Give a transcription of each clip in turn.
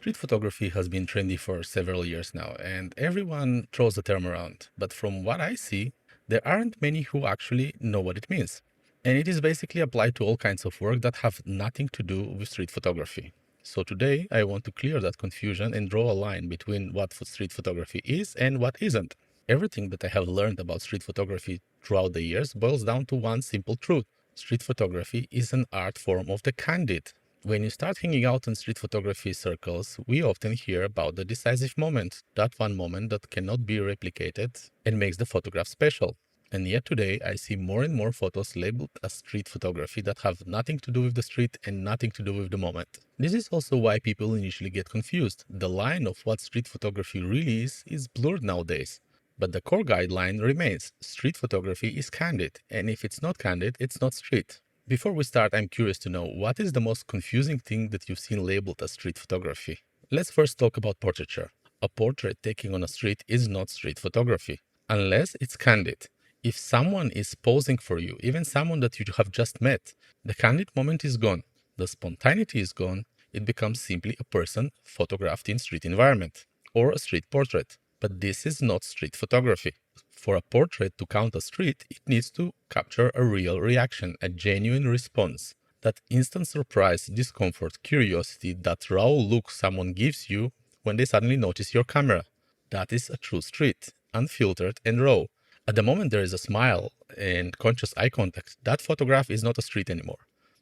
Street photography has been trendy for several years now, and everyone throws the term around. But from what I see, there aren't many who actually know what it means. And it is basically applied to all kinds of work that have nothing to do with street photography. So today, I want to clear that confusion and draw a line between what street photography is and what isn't. Everything that I have learned about street photography throughout the years boils down to one simple truth. Street photography is an art form of the candid. When you start hanging out in street photography circles, we often hear about the decisive moment, that one moment that cannot be replicated and makes the photograph special. And yet today, I see more and more photos labeled as street photography that have nothing to do with the street and nothing to do with the moment. This is also why people initially get confused. The line of what street photography really is blurred nowadays. But the core guideline remains. Street photography is candid, and if it's not candid, it's not street. Before we start, I'm curious to know, what is the most confusing thing that you've seen labeled as street photography? Let's first talk about portraiture. A portrait taken on a street is not street photography, unless it's candid. If someone is posing for you, even someone that you have just met, the candid moment is gone. The spontaneity is gone. It becomes simply a person photographed in street environment, or a street portrait. But this is not street photography. For a portrait to count as street, it needs to capture a real reaction, a genuine response. That instant surprise, discomfort, curiosity, that raw look someone gives you when they suddenly notice your camera. That is a true street, unfiltered and raw. At the moment there is a smile and conscious eye contact, that photograph is not a street anymore.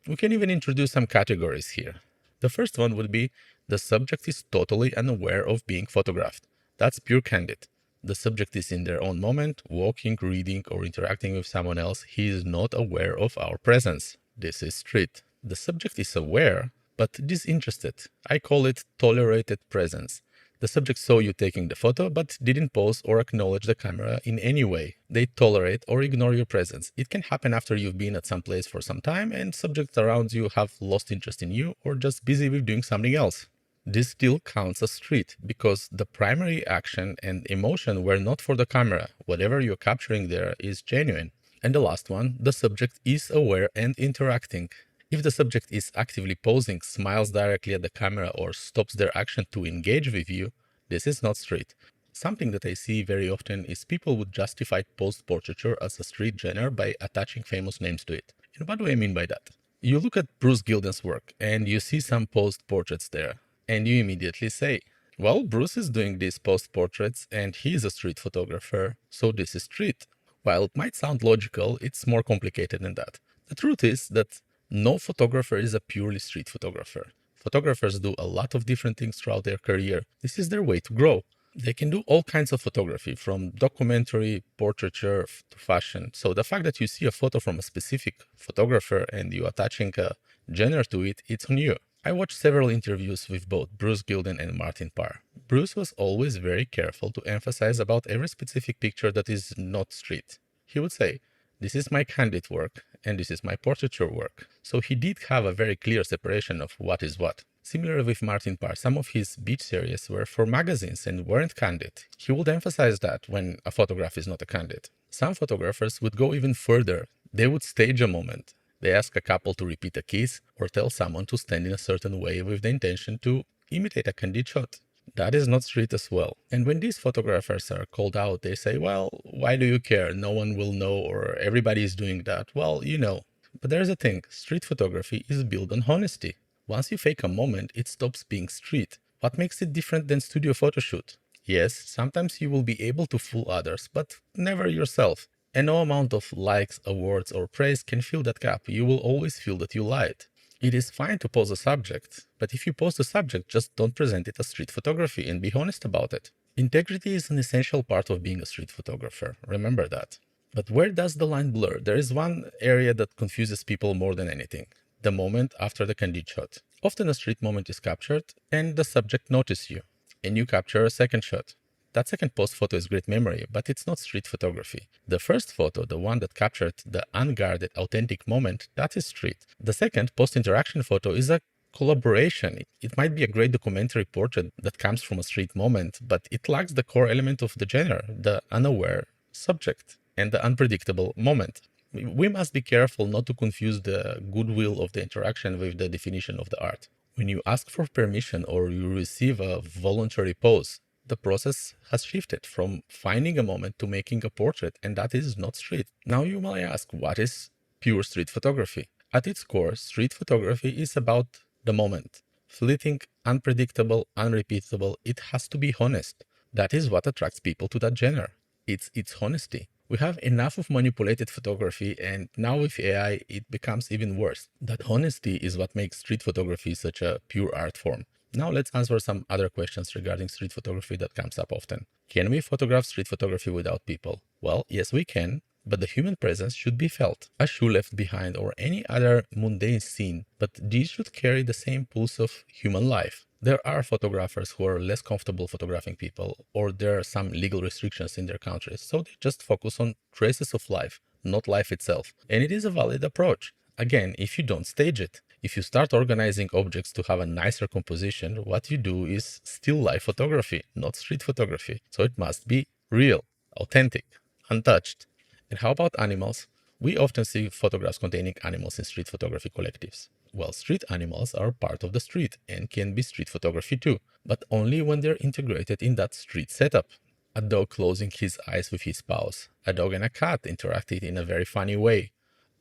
We can even introduce some categories here. The first one would be the subject is totally unaware of being photographed. That's pure candid. The subject is in their own moment, walking, reading, or interacting with someone else. He is not aware of our presence. This is street. The subject is aware, but disinterested. I call it tolerated presence. The subject saw you taking the photo, but didn't pose or acknowledge the camera in any way. They tolerate or ignore your presence. It can happen after you've been at some place for some time and subjects around you have lost interest in you or just busy with doing something else. This still counts as street because the primary action and emotion were not for the camera. Whatever you're capturing there is genuine. And the last one, the subject is aware and interacting. If the subject is actively posing, smiles directly at the camera, or stops their action to engage with you, this is not street. Something that I see very often is people would justify post-portraiture as a street genre by attaching famous names to it. And what do I mean by that? You look at Bruce Gilden's work and you see some post-portraits there. And you immediately say, well, Bruce is doing these post-portraits and he is a street photographer, so this is street. While it might sound logical, it's more complicated than that. The truth is that no photographer is a purely street photographer. Photographers do a lot of different things throughout their career. This is their way to grow. They can do all kinds of photography, from documentary, portraiture to fashion. So the fact that you see a photo from a specific photographer and you attaching a genre to it, it's on you. I watched several interviews with both Bruce Gilden and Martin Parr. Bruce was always very careful to emphasize about every specific picture that is not street. He would say, this is my candid work and this is my portraiture work. So he did have a very clear separation of what is what. Similarly with Martin Parr, some of his beach series were for magazines and weren't candid. He would emphasize that when a photograph is not a candid. Some photographers would go even further. They would stage a moment. They ask a couple to repeat a kiss or tell someone to stand in a certain way with the intention to imitate a candid shot. That is not street as well. And when these photographers are called out, they say, well, why do you care? No one will know, or everybody is doing that. Well, you know. But there's a thing. Street photography is built on honesty. Once you fake a moment, it stops being street. What makes it different than studio photoshoot? Yes, sometimes you will be able to fool others, but never yourself. And no amount of likes, awards, or praise can fill that gap. You will always feel that you lied. It is fine to pose a subject, but if you pose a subject, just don't present it as street photography and be honest about it. Integrity is an essential part of being a street photographer. Remember that. But where does the line blur? There is one area that confuses people more than anything. The moment after the candid shot. Often a street moment is captured and the subject notices you, and you capture a second shot. That second post photo is great memory, but it's not street photography. The first photo, the one that captured the unguarded, authentic moment, that is street. The second post-interaction photo is a collaboration. It might be a great documentary portrait that comes from a street moment, but it lacks the core element of the genre, the unaware subject and the unpredictable moment. We must be careful not to confuse the goodwill of the interaction with the definition of the art. When you ask for permission or you receive a voluntary pose, the process has shifted from finding a moment to making a portrait, and that is not street. Now you might ask, what is pure street photography? At its core, street photography is about the moment. Fleeting, unpredictable, unrepeatable, it has to be honest. That is what attracts people to that genre. It's its honesty. We have enough of manipulated photography, and now with AI, it becomes even worse. That honesty is what makes street photography such a pure art form. Now let's answer some other questions regarding street photography that comes up often. Can we photograph street photography without people? Well, yes, we can, but the human presence should be felt. A shoe left behind or any other mundane scene, but these should carry the same pulse of human life. There are photographers who are less comfortable photographing people, or there are some legal restrictions in their countries, so they just focus on traces of life, not life itself. And it is a valid approach. Again, if you don't stage it, if you start organizing objects to have a nicer composition, what you do is still life photography, not street photography. So it must be real, authentic, untouched. And how about animals? We often see photographs containing animals in street photography collectives. Well, street animals are part of the street and can be street photography too, but only when they're integrated in that street setup. A dog closing his eyes with his paws, a dog and a cat interacting in a very funny way,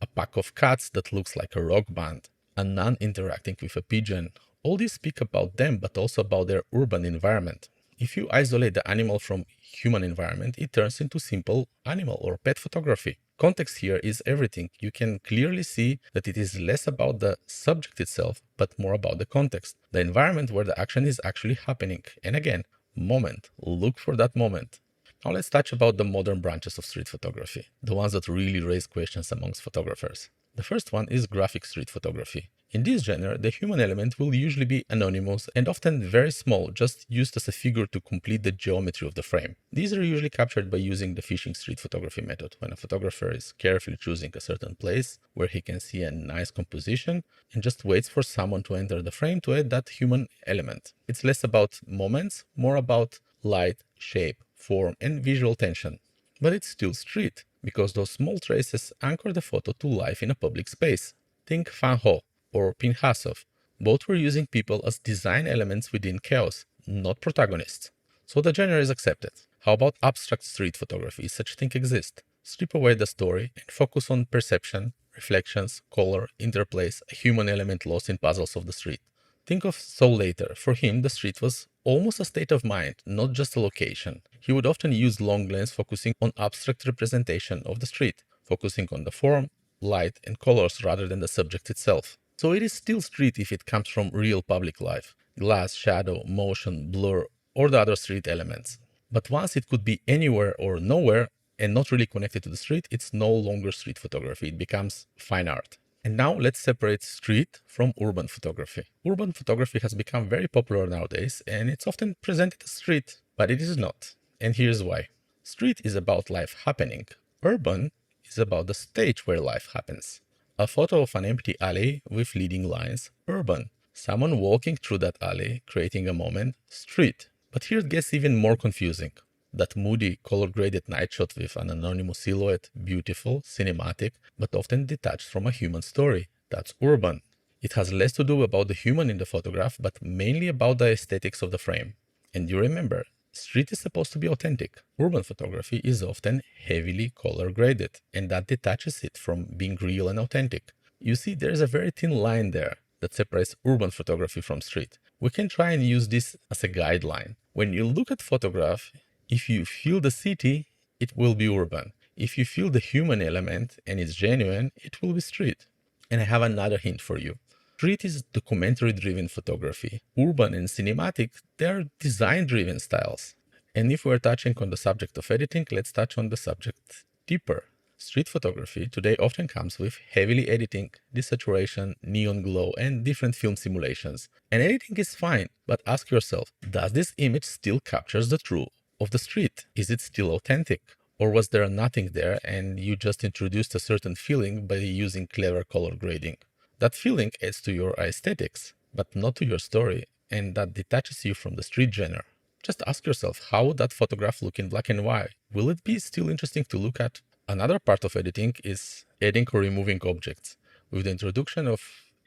a pack of cats that looks like a rock band, a nun interacting with a pigeon. All these speak about them, but also about their urban environment. If you isolate the animal from human environment, it turns into simple animal or pet photography. Context here is everything. You can clearly see that it is less about the subject itself, but more about the context, the environment where the action is actually happening. And again, moment. Look for that moment. Now let's touch about the modern branches of street photography, the ones that really raise questions amongst photographers. The first one is graphic street photography. In this genre, the human element will usually be anonymous and often very small, just used as a figure to complete the geometry of the frame. These are usually captured by using the fishing street photography method, when a photographer is carefully choosing a certain place where he can see a nice composition and just waits for someone to enter the frame to add that human element. It's less about moments, more about light, shape, form, and visual tension. But it's still street, because those small traces anchor the photo to life in a public space. Think Van Gogh or Pinhasov. Both were using people as design elements within chaos, not protagonists. So the genre is accepted. How about abstract street photography? Such thing exists. Strip away the story and focus on perception, reflections, color, interplays, a human element lost in puzzles of the street. Think of Soul Later. For him, the street was almost a state of mind, not just a location. He would often use long lens focusing on abstract representation of the street, focusing on the form, light, and colors rather than the subject itself. So it is still street if it comes from real public life, glass, shadow, motion, blur, or the other street elements. But once it could be anywhere or nowhere and not really connected to the street, it's no longer street photography, it becomes fine art. And now let's separate street from urban photography. Urban photography has become very popular nowadays, and it's often presented as street, but it is not. And here's why. Street is about life happening. Urban is about the stage where life happens. A photo of an empty alley with leading lines, urban. Someone walking through that alley, creating a moment, street. But here it gets even more confusing. That moody, color-graded night shot with an anonymous silhouette, beautiful, cinematic, but often detached from a human story. That's urban. It has less to do about the human in the photograph, but mainly about the aesthetics of the frame. And you remember, street is supposed to be authentic. Urban photography is often heavily color-graded, and that detaches it from being real and authentic. You see, there's a very thin line there that separates urban photography from street. We can try and use this as a guideline. When you look at photograph, if you feel the city, it will be urban. If you feel the human element and it's genuine, it will be street. And I have another hint for you. Street is documentary-driven photography. Urban and cinematic, they are design-driven styles. And if we're touching on the subject of editing, let's touch on the subject deeper. Street photography today often comes with heavily editing, desaturation, neon glow, and different film simulations. And editing is fine, but ask yourself, does this image still captures the truth of the street? Is it still authentic? Or was there nothing there and you just introduced a certain feeling by using clever color grading? That feeling adds to your aesthetics, but not to your story, and that detaches you from the street genre. Just ask yourself, how would that photograph look in black and white? Will it be still interesting to look at? Another part of editing is adding or removing objects. With the introduction of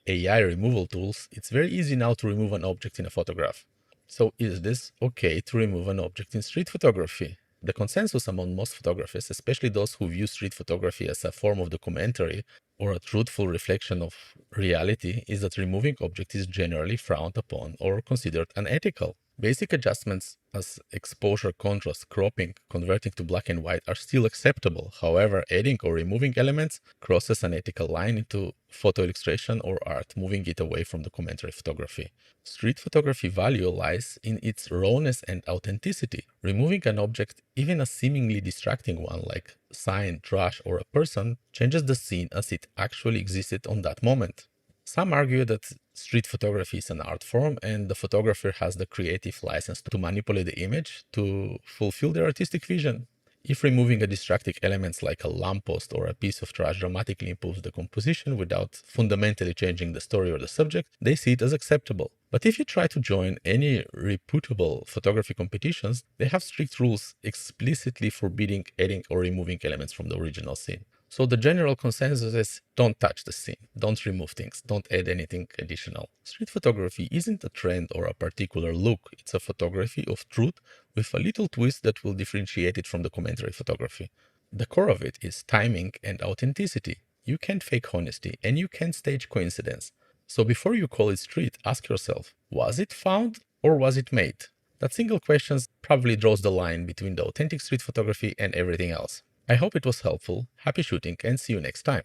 AI removal tools, it's very easy now to remove an object in a photograph. So is this okay to remove an object in street photography? The consensus among most photographers, especially those who view street photography as a form of documentary or a truthful reflection of reality, is that removing objects is generally frowned upon or considered unethical. Basic adjustments as exposure, contrast, cropping, converting to black and white are still acceptable. However, adding or removing elements crosses an ethical line into photo illustration or art, moving it away from documentary photography. Street photography value lies in its rawness and authenticity. Removing an object, even a seemingly distracting one like sign, trash, or a person, changes the scene as it actually existed on that moment. Some argue that street photography is an art form and the photographer has the creative license to manipulate the image to fulfill their artistic vision. If removing a distracting element like a lamppost or a piece of trash dramatically improves the composition without fundamentally changing the story or the subject, they see it as acceptable. But if you try to join any reputable photography competitions, they have strict rules explicitly forbidding adding or removing elements from the original scene. So the general consensus is don't touch the scene, don't remove things, don't add anything additional. Street photography isn't a trend or a particular look, it's a photography of truth with a little twist that will differentiate it from documentary photography. The core of it is timing and authenticity. You can't fake honesty and you can't stage coincidence. So before you call it street, ask yourself, was it found or was it made? That single question probably draws the line between the authentic street photography and everything else. I hope it was helpful. Happy shooting and see you next time.